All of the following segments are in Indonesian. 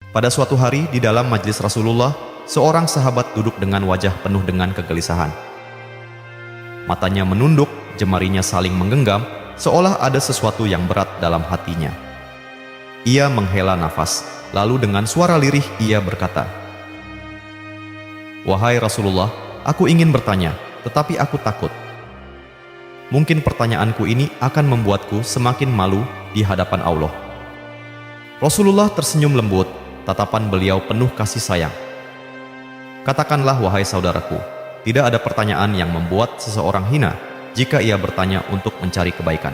Pada suatu hari di dalam majlis Rasulullah, seorang sahabat duduk dengan wajah penuh dengan kegelisahan. Matanya menunduk, jemarinya saling menggenggam, seolah ada sesuatu yang berat dalam hatinya. Ia menghela nafas, lalu dengan suara lirih ia berkata, "Wahai Rasulullah, aku ingin bertanya, tetapi aku takut. Mungkin pertanyaanku ini akan membuatku semakin malu di hadapan Allah." Rasulullah tersenyum lembut, tatapan beliau penuh kasih sayang. "Katakanlah, wahai saudaraku, tidak ada pertanyaan yang membuat seseorang hina jika ia bertanya untuk mencari kebaikan."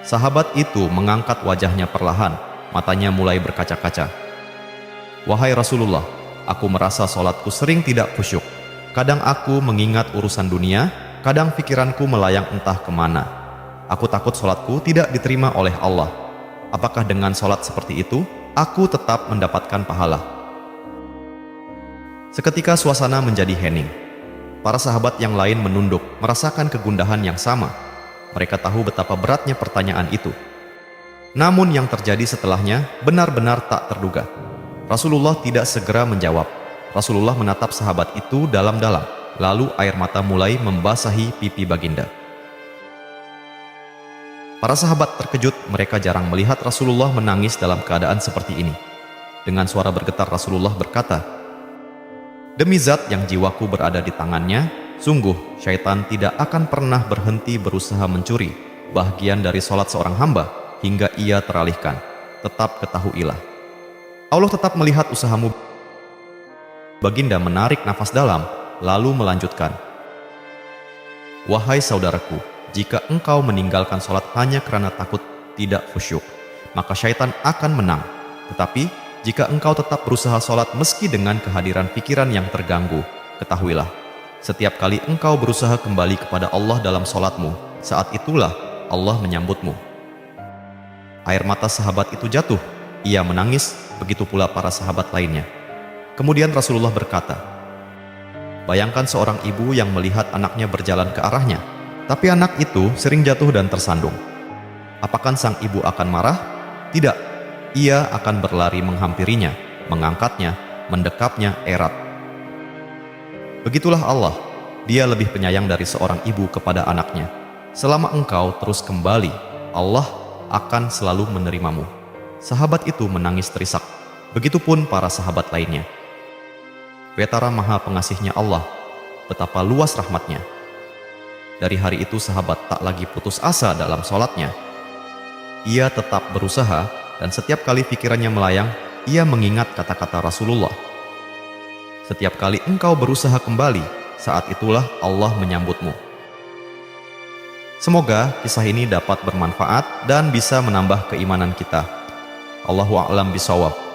Sahabat itu mengangkat wajahnya perlahan, matanya mulai berkaca-kaca. "Wahai Rasulullah, aku merasa sholatku sering tidak khusyuk. Kadang aku mengingat urusan dunia, kadang pikiranku melayang entah kemana. Aku takut sholatku tidak diterima oleh Allah. Apakah dengan sholat seperti itu, aku tetap mendapatkan pahala?" Seketika suasana menjadi hening. Para sahabat yang lain menunduk, merasakan kegundahan yang sama. Mereka tahu betapa beratnya pertanyaan itu. Namun yang terjadi setelahnya benar-benar tak terduga. Rasulullah tidak segera menjawab. Rasulullah menatap sahabat itu dalam-dalam, lalu air mata mulai membasahi pipi baginda. Para sahabat terkejut, mereka jarang melihat Rasulullah menangis dalam keadaan seperti ini. Dengan suara bergetar Rasulullah berkata, "Demi zat yang jiwaku berada di tangannya, sungguh syaitan tidak akan pernah berhenti berusaha mencuri bagian dari sholat seorang hamba hingga ia teralihkan. Tetap ketahuilah, Allah tetap melihat usahamu." Baginda menarik nafas dalam, lalu melanjutkan, "Wahai saudaraku, jika engkau meninggalkan sholat hanya karena takut tidak khusyuk, maka syaitan akan menang. Tetapi jika engkau tetap berusaha sholat meski dengan kehadiran pikiran yang terganggu, ketahuilah, setiap kali engkau berusaha kembali kepada Allah dalam sholatmu, saat itulah Allah menyambutmu." Air mata sahabat itu jatuh, ia menangis, begitu pula para sahabat lainnya. Kemudian Rasulullah berkata, "Bayangkan seorang ibu yang melihat anaknya berjalan ke arahnya, tapi anak itu sering jatuh dan tersandung. Apakah sang ibu akan marah? Tidak. Ia akan berlari menghampirinya, mengangkatnya, mendekapnya erat. Begitulah Allah, Dia lebih penyayang dari seorang ibu kepada anaknya. Selama engkau terus kembali, Allah akan selalu menerimamu." Sahabat itu menangis terisak. Begitupun para sahabat lainnya. Betapa maha pengasihnya Allah, betapa luas rahmatnya. Dari hari itu sahabat tak lagi putus asa dalam sholatnya. Ia tetap berusaha, dan setiap kali pikirannya melayang, ia mengingat kata-kata Rasulullah. "Setiap kali engkau berusaha kembali, saat itulah Allah menyambutmu." Semoga kisah ini dapat bermanfaat dan bisa menambah keimanan kita. Allahu a'lam bishawab.